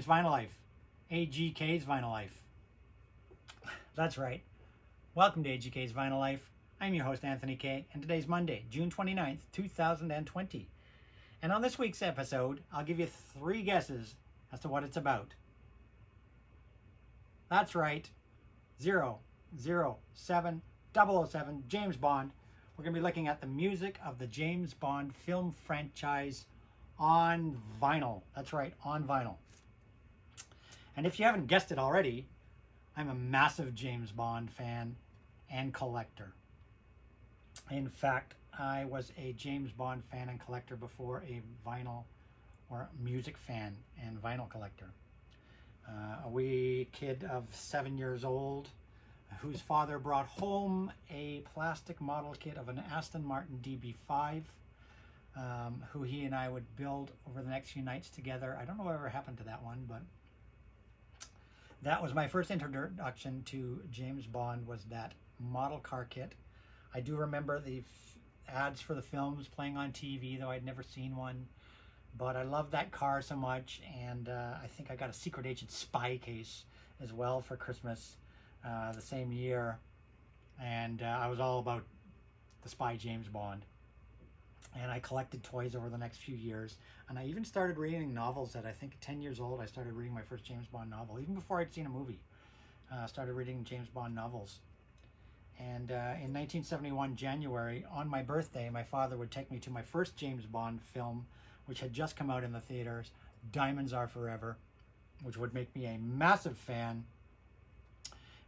name's Vinyl Life. AGK's Vinyl Life. That's right. Welcome to AGK's Vinyl Life. I'm your host, Anthony K, and today's Monday, June 29th, 2020. And on this week's episode, I'll give you 3 guesses as to what it's about. That's right. 007 007, James Bond. We're going to be looking at the music of the James Bond film franchise on vinyl. That's right, on vinyl. And if you haven't guessed it already, I'm a massive James Bond fan and collector. In fact, I was a James Bond fan and collector before a vinyl or music fan and vinyl collector. A wee kid of 7 years old whose father brought home a plastic model kit of an Aston Martin DB5, who he and I would build over the next few nights together. I don't know whatever happened to that one, but that was my first introduction to James Bond, was that model car kit. I do remember the ads for the films playing on TV, though I'd never seen one. But I loved that car so much, and I think I got a Secret Agent spy case as well for Christmas the same year. And I was all about the spy James Bond. And I collected toys over the next few years. And I even started reading novels at, I think, 10 years old. I started reading my first James Bond novel, even before I'd seen a movie. I started reading James Bond novels. And in 1971, January, on my birthday, my father would take me to my first James Bond film, which had just come out in the theaters, Diamonds Are Forever, which would make me a massive fan.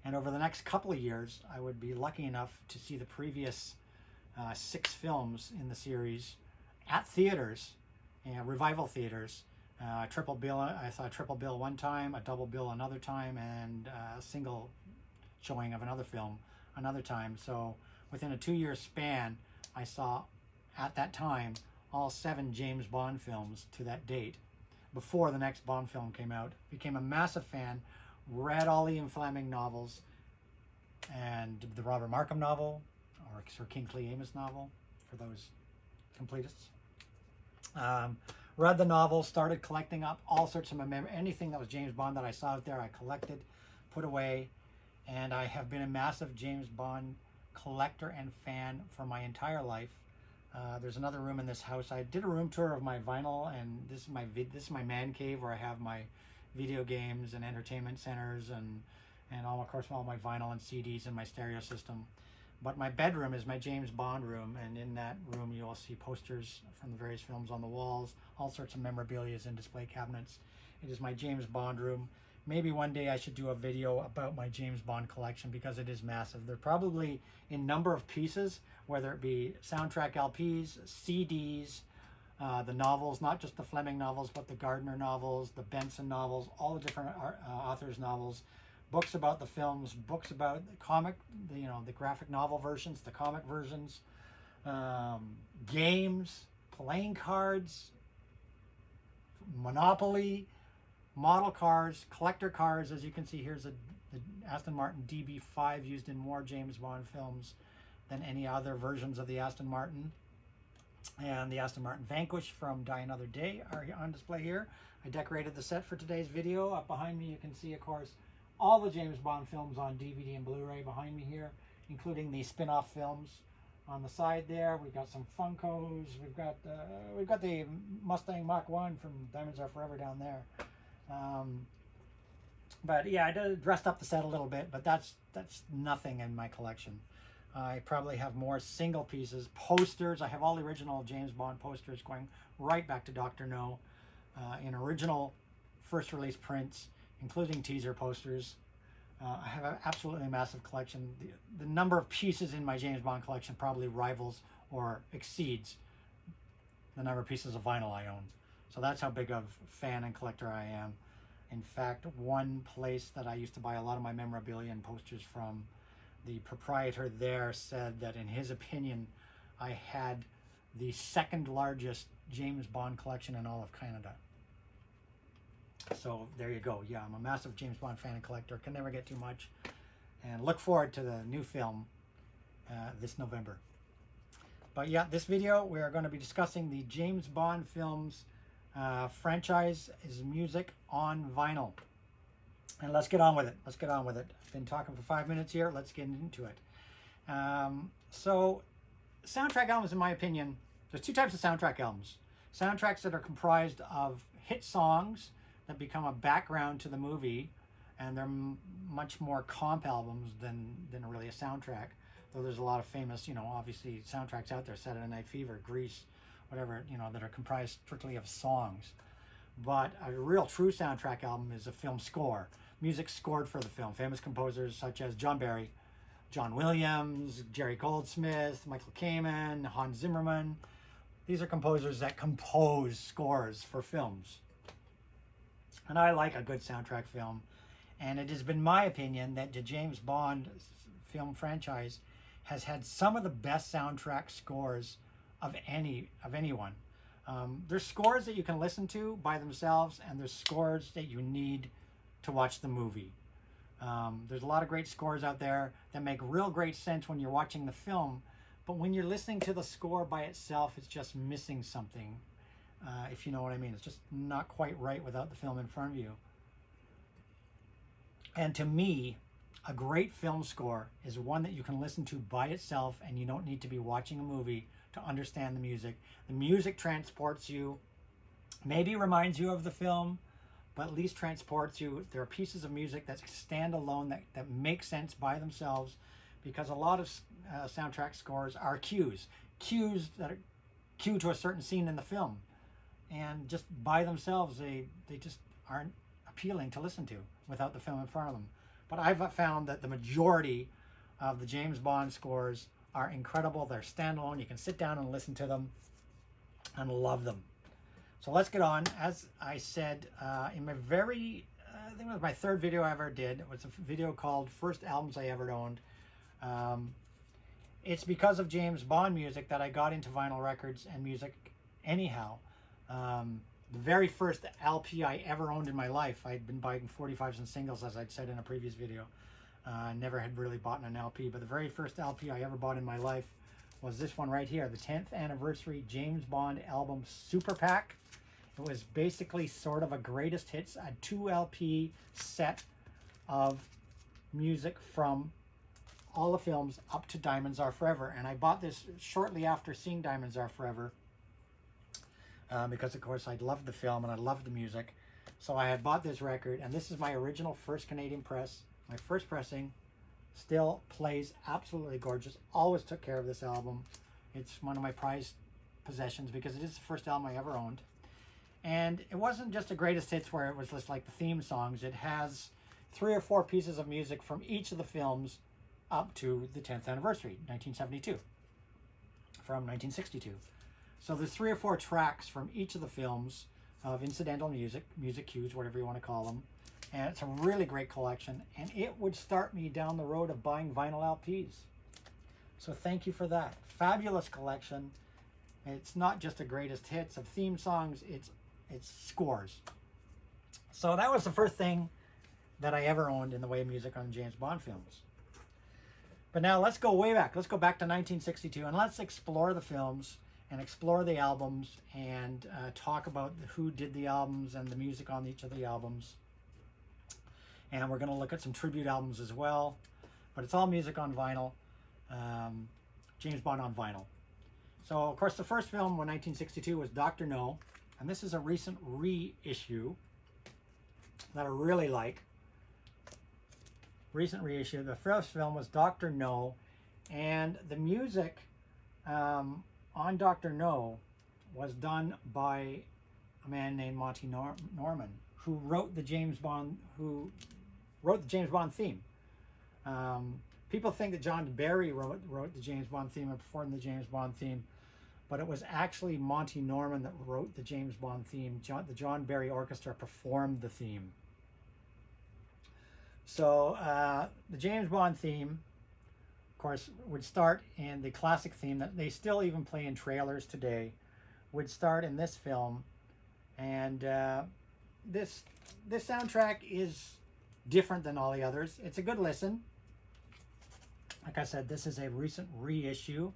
And over the next couple of years, I would be lucky enough to see the previous 6 films in the series at theaters, revival theaters. Triple bill. I saw a triple bill one time, a double bill another time, and a single showing of another film another time. So within a 2-year span, I saw at that time all 7 James Bond films to that date before the next Bond film came out. Became a massive fan, read all the Ian Fleming novels and the Robert Markham novel, or Sir Kingsley Amis novel for those completists. Read the novels, started collecting up all sorts of anything that was James Bond that I saw out there, I collected, put away, and I have been a massive James Bond collector and fan for my entire life. There's another room in this house. I did a room tour of my vinyl, and this is my man cave where I have my video games and entertainment centers and all, of course, all my vinyl and CDs and my stereo system. But my bedroom is my James Bond room, and in that room you will see posters from the various films on the walls, all sorts of memorabilia in display cabinets. It is my James Bond room. Maybe one day I should do a video about my James Bond collection, because it is massive. They're probably in number of pieces, whether it be soundtrack LPs, CDs, the novels, not just the Fleming novels, but the Gardner novels, the Benson novels, all the different authors' novels, books about the films, books about the comic, the graphic novel versions, the comic versions, games, playing cards, Monopoly, model cars, collector cars. As you can see, here's the Aston Martin DB5, used in more James Bond films than any other versions of the Aston Martin. And the Aston Martin Vanquish from Die Another Day are on display here. I decorated the set for today's video. Up behind me you can see, of course, all the James Bond films on DVD and Blu-ray behind me here, including the spin-off films on the side there. We've got some Funkos. We've got the Mustang Mach 1 from Diamonds Are Forever down there. But yeah, I dressed up the set a little bit, but that's nothing in my collection. I probably have more single pieces, posters. I have all the original James Bond posters going right back to Dr. No, in original first release prints, including teaser posters. I have an absolutely massive collection. The number of pieces in my James Bond collection probably rivals or exceeds the number of pieces of vinyl I own. So that's how big of a fan and collector I am. In fact, one place that I used to buy a lot of my memorabilia and posters from, the proprietor there said that in his opinion, I had the 2nd largest James Bond collection in all of Canada. So there you go. Yeah, I'm a massive James Bond fan and collector. Can never get too much. And look forward to the new film this November. But yeah, this video we are going to be discussing the James Bond films Franchise is music on vinyl. And let's get on with it. Let's get on with it. I've been talking for 5 minutes here. Let's get into it. So soundtrack albums, in my opinion, there's two types of soundtrack albums. Soundtracks that are comprised of hit songs that become a background to the movie, and they're much more comp albums than really a soundtrack. Though there's a lot of famous, obviously soundtracks out there, Saturday Night Fever, Grease, whatever, that are comprised strictly of songs. But a real true soundtrack album is a film score. Music scored for the film. Famous composers such as John Barry, John Williams, Jerry Goldsmith, Michael Kamen, Hans Zimmerman. These are composers that compose scores for films. And I like a good soundtrack film. And it has been my opinion that the James Bond film franchise has had some of the best soundtrack scores of anyone. There's scores that you can listen to by themselves, and there's scores that you need to watch the movie. There's a lot of great scores out there that make real great sense when you're watching the film, but when you're listening to the score by itself, it's just missing something, if you know what I mean. It's just not quite right without the film in front of you. And to me, a great film score is one that you can listen to by itself, and you don't need to be watching a movie to understand the music. The music transports you, maybe reminds you of the film, but at least transports you. There are pieces of music that stand alone, that make sense by themselves, because a lot of soundtrack scores are cues that are cue to a certain scene in the film, and just by themselves they just aren't appealing to listen to without the film in front of them. But I've found that the majority of the James Bond scores are incredible. They're standalone. You can sit down and listen to them and love them. So let's get on. As I said in my I think it was my third video I ever did. It was a video called First Albums I Ever Owned. It's because of James Bond music that I got into vinyl records and music anyhow. The very first LP I ever owned in my life, I'd been buying 45s and singles, as I'd said in a previous video. I never had really bought an LP, but the very first LP I ever bought in my life was this one right here, the 10th anniversary James Bond album Super Pack. It was basically sort of a greatest hits, a 2 LP set of music from all the films up to Diamonds Are Forever. And I bought this shortly after seeing Diamonds Are Forever, because of course I loved the film and I loved the music. So I had bought this record, and this is my original first Canadian press. My first pressing. Still plays absolutely gorgeous. Always took care of this album. It's one of my prized possessions because it is the first album I ever owned. And it wasn't just a greatest hits where it was just like the theme songs. It has 3 or 4 pieces of music from each of the films up to the 10th anniversary, 1972, from 1962. So there's 3 or 4 tracks from each of the films of incidental music cues, whatever you want to call them. And it's a really great collection, and it would start me down the road of buying vinyl LPs. So thank you for that. Fabulous collection. It's not just a greatest hits of theme songs, it's scores. So that was the first thing that I ever owned in the way of music on James Bond films. But now let's go way back. Let's go back to 1962, and let's explore the films and explore the albums and talk about who did the albums and the music on each of the albums. And we're going to look at some tribute albums as well. But it's all music on vinyl. James Bond on vinyl. So, of course, the first film in 1962 was Dr. No. And this is a recent reissue that I really like. Recent reissue. The first film was Dr. No. And the music on Dr. No was done by a man named Monty Norman, who wrote the James Bond theme. People think that John Barry wrote the James Bond theme and performed the James Bond theme, but it was actually Monty Norman that wrote the James Bond theme. The John Barry Orchestra performed the theme. So the James Bond theme, of course, would start in the classic theme that they still even play in trailers today, would start in this film. And this soundtrack is different than all the others. It's a good listen. Like I said, this is a recent reissue,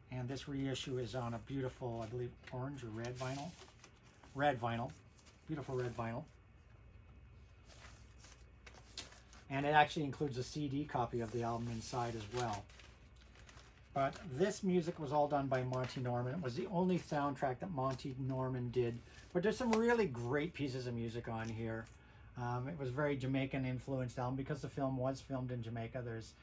and this reissue is on a beautiful, I believe, orange or red vinyl. red vinyl, beautiful red vinyl. And it actually includes a CD copy of the album inside as well. But this music was all done by Monty Norman. It was the only soundtrack that Monty Norman did. But there's some really great pieces of music on here. It was very Jamaican influenced album because the film was filmed in Jamaica. There's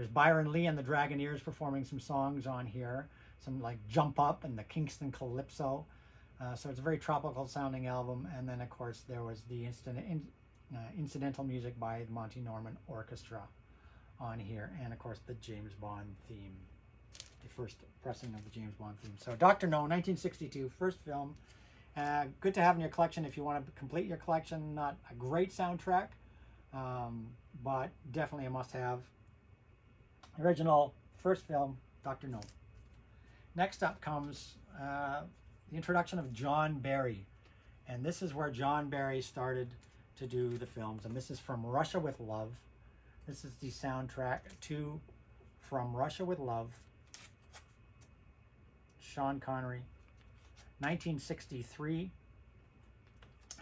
Byron Lee and the Dragoneers performing some songs on here. Some like Jump Up and the Kingston Calypso. So it's a very tropical sounding album. And then of course there was the incidental music by the Monty Norman Orchestra on here. And of course the James Bond theme. The first pressing of the James Bond theme. So Dr. No, 1962, first film. Good to have in your collection if you want to complete your collection. Not a great soundtrack, but definitely a must-have. Original, first film, Dr. No. Next up comes the introduction of John Barry. And this is where John Barry started to do the films. And this is From Russia with Love. This is the soundtrack to From Russia with Love. Sean Connery, 1963.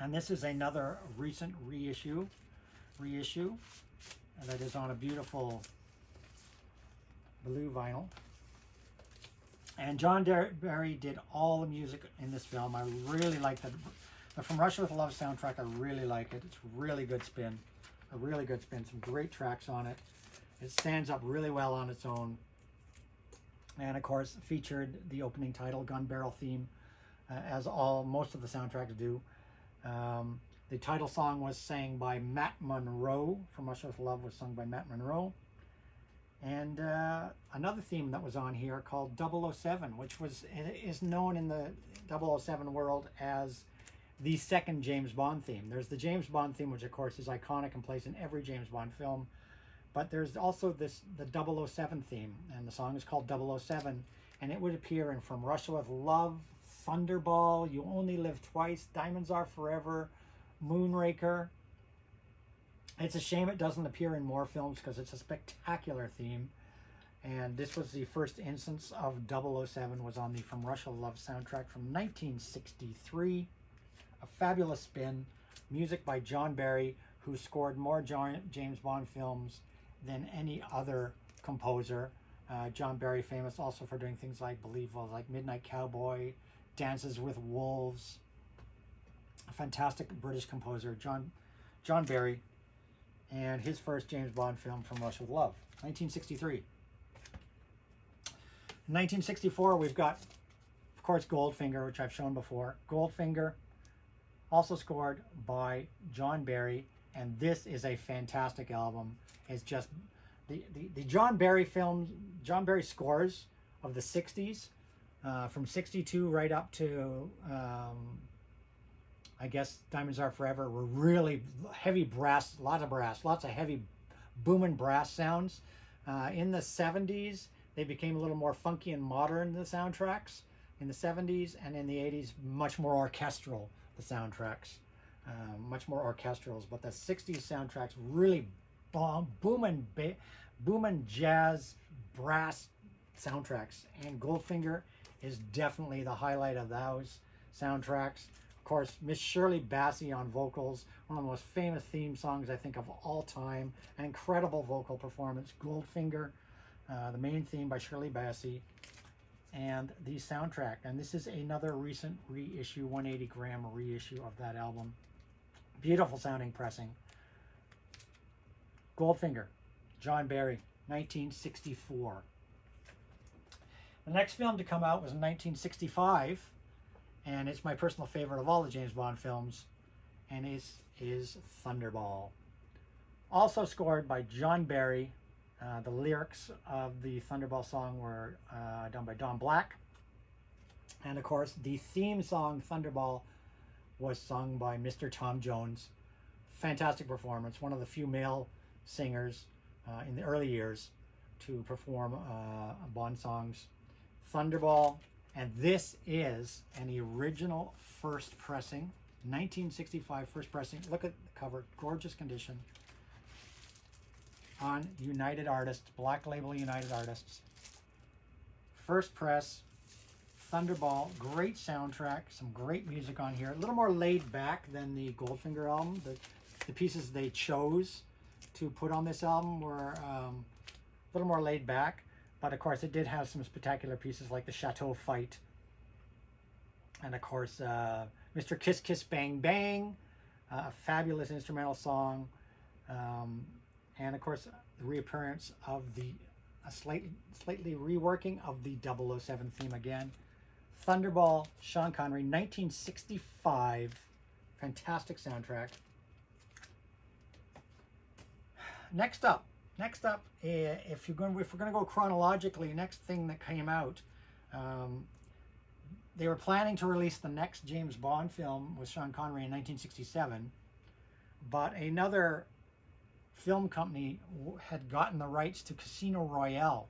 And this is another recent reissue that is on a beautiful blue vinyl. And John Barry did all the music in this film. I really like the From Russia with Love soundtrack. I really like it. It's really good spin. A really good spin. Some great tracks on it. It stands up really well on its own. And of course featured the opening title, Gun Barrel theme, as most of the soundtracks do. The title song was sang by Matt Monro. From Russia with Love was sung by Matt Monro. And another theme that was on here called 007, which is known in the 007 world as the second James Bond theme. There's the James Bond theme, which of course is iconic and plays in every James Bond film. But there's also the 007 theme, and the song is called 007, and it would appear in From Russia with Love, Thunderball, You Only Live Twice, Diamonds Are Forever, Moonraker. It's a shame it doesn't appear in more films because it's a spectacular theme. And this was the first instance of 007 was on the From Russia with Love soundtrack from 1963. A fabulous spin. Music by John Barry, who scored more James Bond films than any other composer. John Barry famous also for doing things like like Midnight Cowboy, Dances with Wolves. A fantastic British composer, John Barry, and his first James Bond film, From Russia with Love, 1963. In 1964, we've got, of course, Goldfinger, which I've shown before. Goldfinger, also scored by John Barry, and this is a fantastic album. It's just the John Barry films, John Barry scores of the 60s, from 62 right up to I guess Diamonds Are Forever, were really heavy brass, lots of heavy booming brass sounds. In the 70s, they became a little more funky and modern, the soundtracks. In the 70s and in the 80s, much more orchestral, the soundtracks. Much more orchestrals, but the 60s soundtracks really booming jazz brass soundtracks, and Goldfinger is definitely the highlight of those soundtracks. Of course, Miss Shirley Bassey on vocals, one of the most famous theme songs I think of all time. An incredible vocal performance. Goldfinger, the main theme by Shirley Bassey, and the soundtrack. And this is another recent reissue, 180 gram reissue of that album. Beautiful sounding pressing. Goldfinger, John Barry, 1964. The next film to come out was in 1965, and it's my personal favorite of all the James Bond films, and it is Thunderball. Also scored by John Barry. The lyrics of the Thunderball song were done by Don Black. And of course, the theme song, Thunderball, was sung by Mr. Tom Jones. Fantastic performance. One of the few male singers in the early years to perform Bond songs. Thunderball, and this is an original first pressing, 1965 first pressing. Look at the cover, gorgeous condition, on United Artists, Black Label United Artists. First press, Thunderball, great soundtrack, some great music on here. A little more laid back than the Goldfinger album. The pieces they chose to put on this album were a little more laid back. But of course, it did have some spectacular pieces like the Chateau Fight. And of course, Mr. Kiss Kiss Bang Bang, a fabulous instrumental song. And of course, the reappearance of a slightly reworking of the 007 theme again. Thunderball, Sean Connery, 1965. Fantastic soundtrack. Next up, if we're going to go chronologically, next thing that came out, they were planning to release the next James Bond film with Sean Connery in 1967, but another film company had gotten the rights to Casino Royale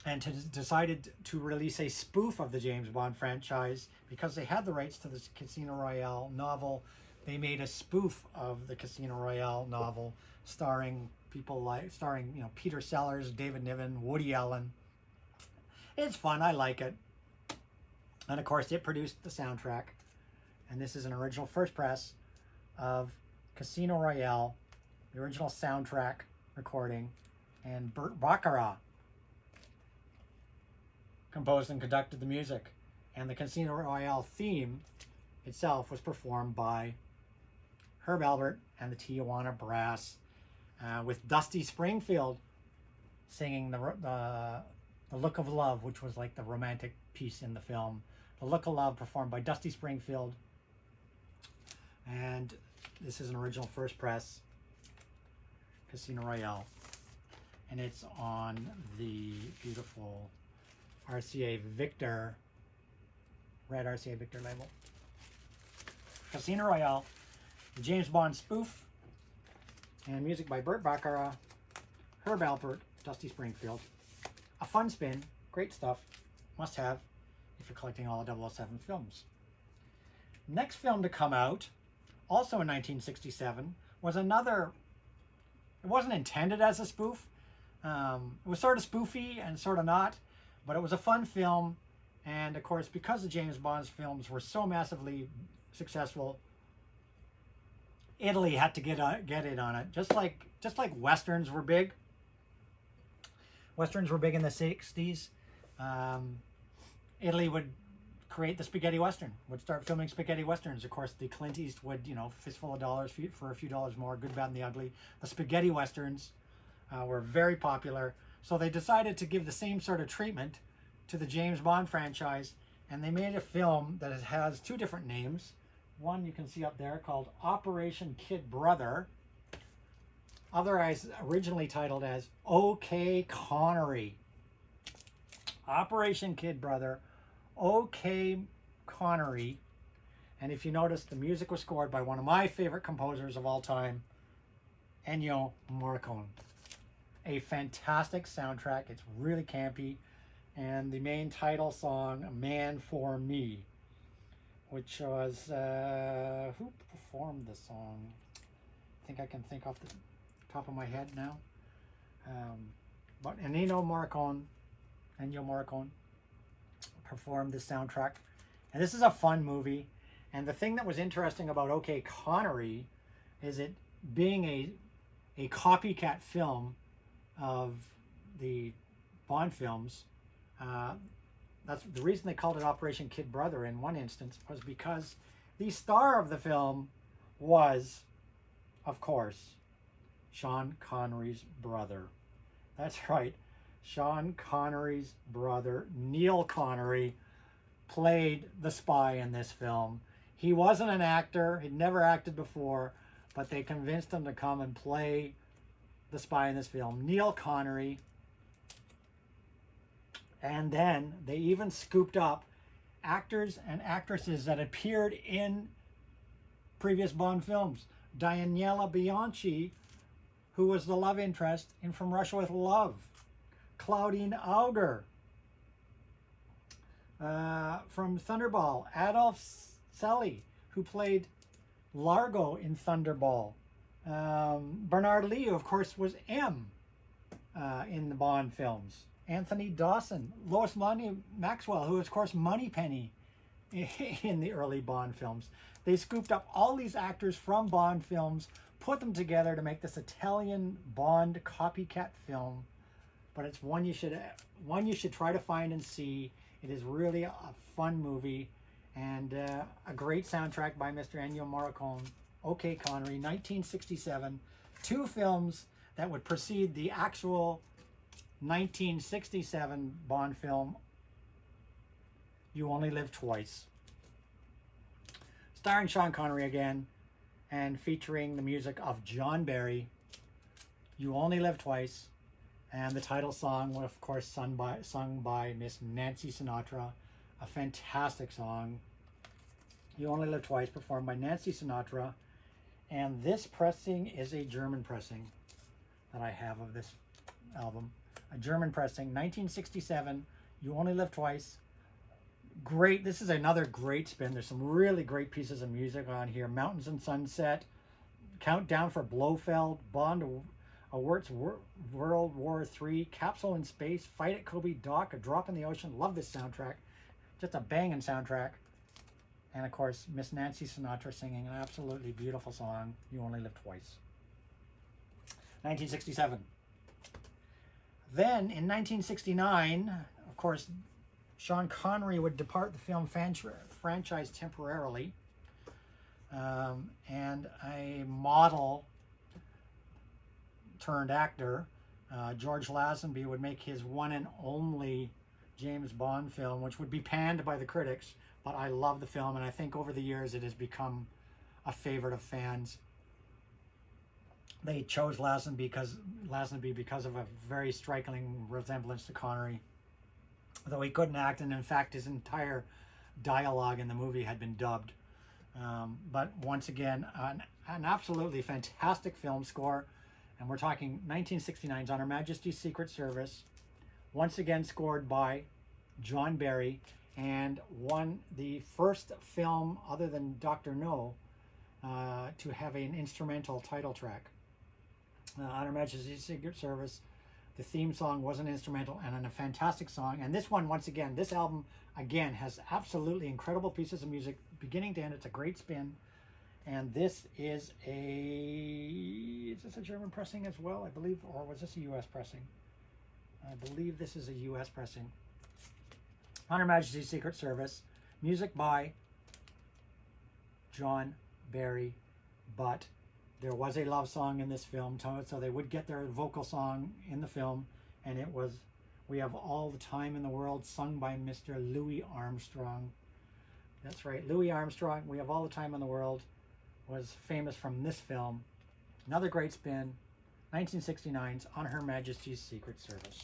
and decided to release a spoof of the James Bond franchise. Because they had the rights to the Casino Royale novel, they made a spoof of the Casino Royale novel starring Peter Sellers, David Niven, Woody Allen. It's fun. I like it. And of course, it produced the soundtrack. And this is an original first press of Casino Royale, the original soundtrack recording. And Burt Baccarat composed and conducted the music. And the Casino Royale theme itself was performed by Herb Alpert and the Tijuana Brass, with Dusty Springfield singing the Look of Love, which was like the romantic piece in the film. The Look of Love performed by Dusty Springfield. And this is an original first press, Casino Royale. And it's on the beautiful RCA Victor, red RCA Victor label. Casino Royale, the James Bond spoof, and music by Burt Baccarat, Herb Alpert, Dusty Springfield. A fun spin, great stuff, must have if you're collecting all the 007 films. Next film to come out, also in 1967, was another, it wasn't intended as a spoof. It was sort of spoofy and sort of not, but it was a fun film. And of course, because the James Bond's films were so massively successful, Italy had to get in on it. Just like Westerns were big. Westerns were big in the 60s. Italy would create the spaghetti Western, would start filming spaghetti Westerns. Of course, the Clint Eastwood, fistful of dollars for a few dollars more, Good, Bad, and the Ugly. The spaghetti Westerns were very popular. So they decided to give the same sort of treatment to the James Bond franchise, and they made a film that has two different names. One you can see up there called Operation Kid Brother, otherwise originally titled as OK Connery. Operation Kid Brother, OK Connery. And if you notice, the music was scored by one of my favorite composers of all time, Ennio Morricone. A fantastic soundtrack. It's really campy. And the main title song, Man for Me, which was, who performed the song? I think I can think off the top of my head now. But Ennio Morricone performed the soundtrack. And this is a fun movie. And the thing that was interesting about OK Connery is it being a copycat film of the Bond films. That's the reason they called it Operation Kid Brother in one instance, was because the star of the film was, of course, Sean Connery's brother. That's right. Sean Connery's brother, Neil Connery, played the spy in this film. He wasn't an actor. He'd never acted before, but they convinced him to come and play the spy in this film, Neil Connery. And then they even scooped up actors and actresses that appeared in previous Bond films. Daniela Bianchi, who was the love interest in From Russia with Love. Claudine Auger from Thunderball. Adolf Selly, who played Largo in Thunderball. Bernard Lee, who of course was M in the Bond films. Anthony Dawson, Lois Maxwell, who was, of course, Moneypenny in the early Bond films. They scooped up all these actors from Bond films, put them together to make this Italian Bond copycat film. But it's one you should try to find and see. It is really a fun movie, and a great soundtrack by Mr. Ennio Morricone. OK Connery, 1967. Two films that would precede the actual 1967 Bond film, You Only Live Twice. Starring Sean Connery again, and featuring the music of John Barry, You Only Live Twice, and the title song, of course, sung by Miss Nancy Sinatra. A fantastic song. You Only Live Twice, performed by Nancy Sinatra. And this pressing is a German pressing that I have of this album. A German pressing, 1967, You Only Live Twice. Great, this is another great spin. There's some really great pieces of music on here. Mountains and Sunset, Countdown for Blofeld, Bond Awards World War III, Capsule in Space, Fight at Kobe Dock, A Drop in the Ocean. Love this soundtrack. Just a banging soundtrack. And of course, Miss Nancy Sinatra singing an absolutely beautiful song, You Only Live Twice. 1967. Then in 1969, of course, Sean Connery would depart the film franchise temporarily, and a model turned actor, George Lazenby, would make his one and only James Bond film, which would be panned by the critics, but I love the film, and I think over the years it has become a favorite of fans. They chose Lazenby because of a very striking resemblance to Connery, though he couldn't act, and in fact his entire dialogue in the movie had been dubbed. But once again, an absolutely fantastic film score, and we're talking 1969's On Her Majesty's Secret Service, once again scored by John Barry, and the first film other than Dr. No to have an instrumental title track. On Her Majesty's Secret Service, the theme song was an instrumental and a fantastic song. And this one, once again, this album, again, has absolutely incredible pieces of music, beginning to end. It's a great spin. And this is this a German pressing as well, I believe, or was this a U.S. pressing? I believe this is a U.S. pressing. On Her Majesty's Secret Service, music by John Barry, but there was a love song in this film, so they would get their vocal song in the film, and it was We Have All the Time in the World, sung by Mr. Louis Armstrong. That's right, Louis Armstrong, We Have All the Time in the World, was famous from this film. Another great spin, 1969's On Her Majesty's Secret Service.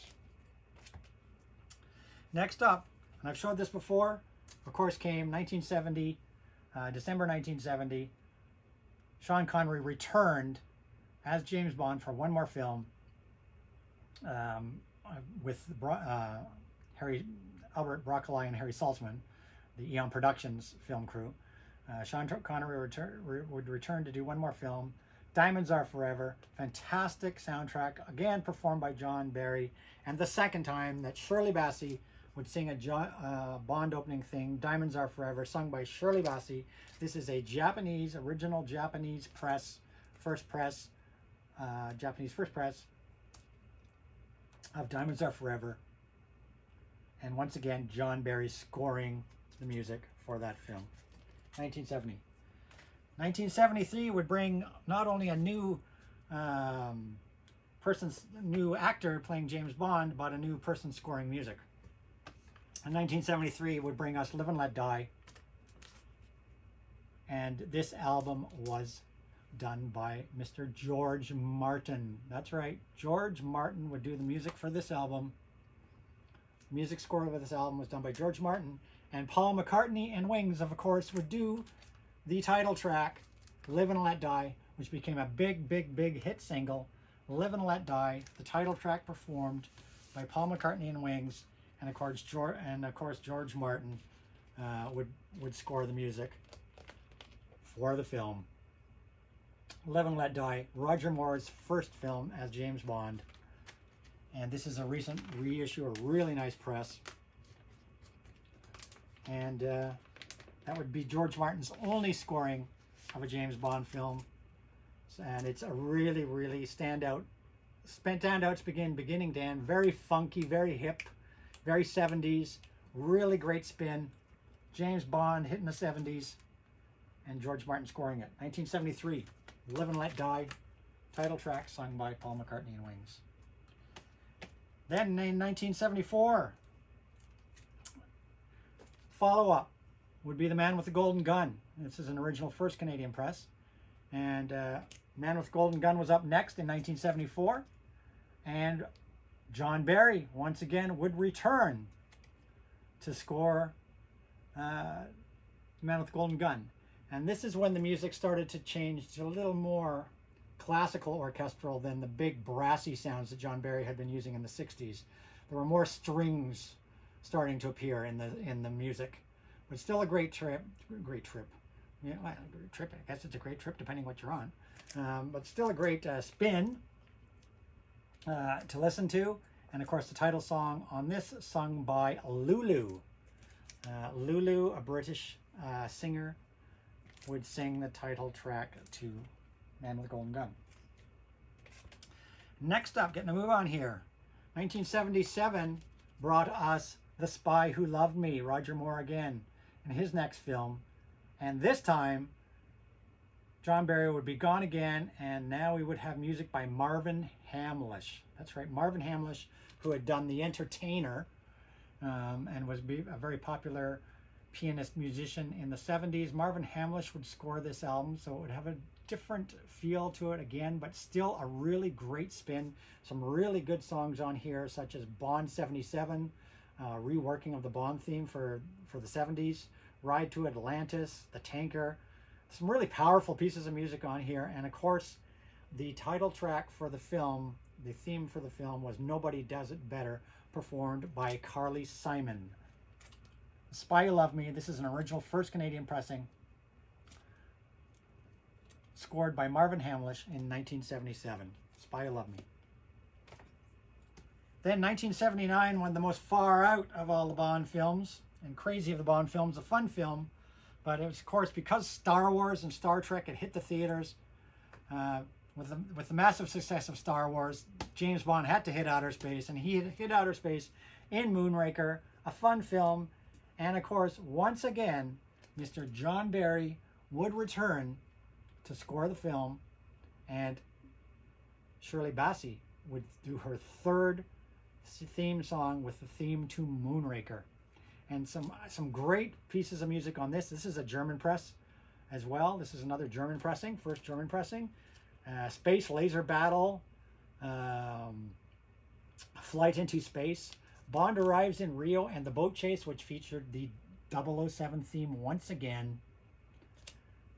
Next up, and I've showed this before, of course, came 1970, December 1970. Sean Connery returned as James Bond for one more film with Albert Broccoli and Harry Saltzman, the Eon Productions film crew. Sean Connery would return to do one more film, Diamonds Are Forever. Fantastic soundtrack, again performed by John Barry, and the second time that Shirley Bassey would sing a Bond opening thing, Diamonds Are Forever, sung by Shirley Bassey. This is a original Japanese first press of Diamonds Are Forever. And once again, John Barry scoring the music for that film. 1970. 1973 would bring not only a new actor playing James Bond, but a new person scoring music. And 1973 would bring us Live and Let Die. And this album was done by Mr. George Martin. That's right, George Martin would do the music for this album. The music score of this album was done by George Martin. And Paul McCartney and Wings, of course, would do the title track, Live and Let Die, which became a big, big, big hit single. Live and Let Die, the title track performed by Paul McCartney and Wings. And of course, George Martin would score the music for the film. Live and Let Die, Roger Moore's first film as James Bond. And this is a recent reissue, a really nice press. And that would be George Martin's only scoring of a James Bond film. And it's a really, really standout beginning to end. Very funky, very hip, very 70s. Really great spin. James Bond hitting the 70s. And George Martin scoring it. 1973, Live and Let Die. Title track sung by Paul McCartney and Wings. Then in 1974, follow-up would be The Man with the Golden Gun. This is an original first Canadian press. And Man with the Golden Gun was up next in 1974. And John Barry, once again, would return to score Man with the Golden Gun. And this is when the music started to change to a little more classical orchestral than the big brassy sounds that John Barry had been using in the 60s. There were more strings starting to appear in the music. But still a great trip. Yeah, well, great trip. I guess it's a great trip depending what you're on. But still a great spin to listen to. And of course the title song on this, sung by Lulu. Lulu, a British singer, would sing the title track to Man with the Golden Gun. Next up, getting a move on here. 1977 brought us The Spy Who Loved Me, Roger Moore again, in his next film. And this time, John Barry would be gone again, and now we would have music by Marvin Hamlish. That's right, Marvin Hamlish, who had done The Entertainer, and was a very popular pianist musician in the 70s. Marvin Hamlish would score this album, so it would have a different feel to it again, but still a really great spin. Some really good songs on here, such as Bond 77, reworking of the Bond theme for the 70s, Ride to Atlantis, The Tanker. Some really powerful pieces of music on here, and of course the title track for the film, the theme for the film, was Nobody Does It Better, performed by Carly Simon. The Spy Who Loved Me, this is an original first Canadian pressing, scored by Marvin Hamlish in 1977. Spy Who Loved Me. Then 1979, one of the most far out of all the Bond films, and crazy of the Bond films, a fun film, but it was, of course, because Star Wars and Star Trek had hit the theaters, with the massive success of Star Wars, James Bond had to hit outer space, and he hit outer space in Moonraker, a fun film. And of course, once again, Mr. John Barry would return to score the film, and Shirley Bassey would do her third theme song with the theme to Moonraker. And some great pieces of music on this. This is a German press as well. This is another German pressing, first German pressing. Space Laser Battle, Flight into Space. Bond arrives in Rio, and the boat chase, which featured the 007 theme once again.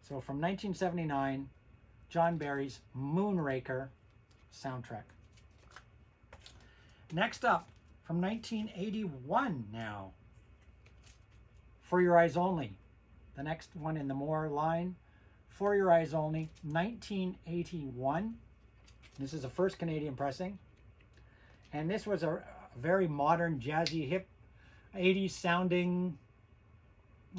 So from 1979, John Barry's Moonraker soundtrack. Next up, from 1981 now, For Your Eyes Only. The next one in the Moore line, For Your Eyes Only, 1981. This is the first Canadian pressing. And this was a very modern, jazzy, hip, 80s sounding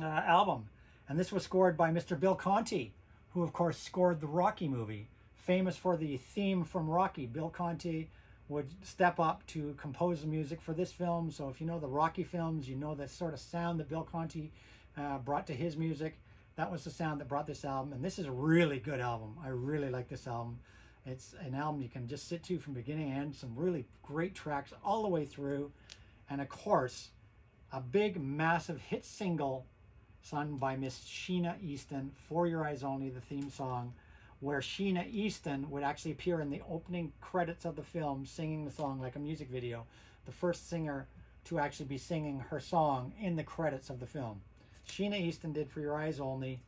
album. And this was scored by Mr. Bill Conti, who of course scored the Rocky movie. Famous for the theme from Rocky, Bill Conti would step up to compose the music for this film. So if you know the Rocky films, you know the sort of sound that Bill Conti brought to his music. That was the sound that brought this album. And this is a really good album. I really like this album. It's an album you can just sit to from beginning to end. Some really great tracks all the way through. And of course, a big, massive hit single sung by Miss Sheena Easton, For Your Eyes Only, the theme song, where Sheena Easton would actually appear in the opening credits of the film singing the song like a music video. The first singer to actually be singing her song in the credits of the film. Sheena Easton did For Your Eyes Only.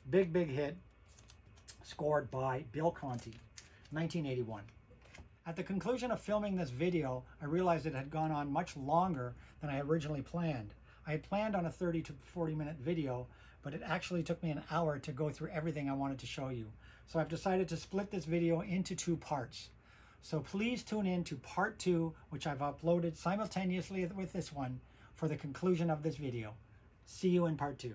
Big, big hit, scored by Bill Conti. 1981. At the conclusion of filming this video, I realized it had gone on much longer than I originally planned. I had planned on a 30 to 40 minute video, but it actually took me an hour to go through everything I wanted to show you. So I've decided to split this video into two parts. So please tune in to part 2, which I've uploaded simultaneously with this one, for the conclusion of this video. See you in part 2.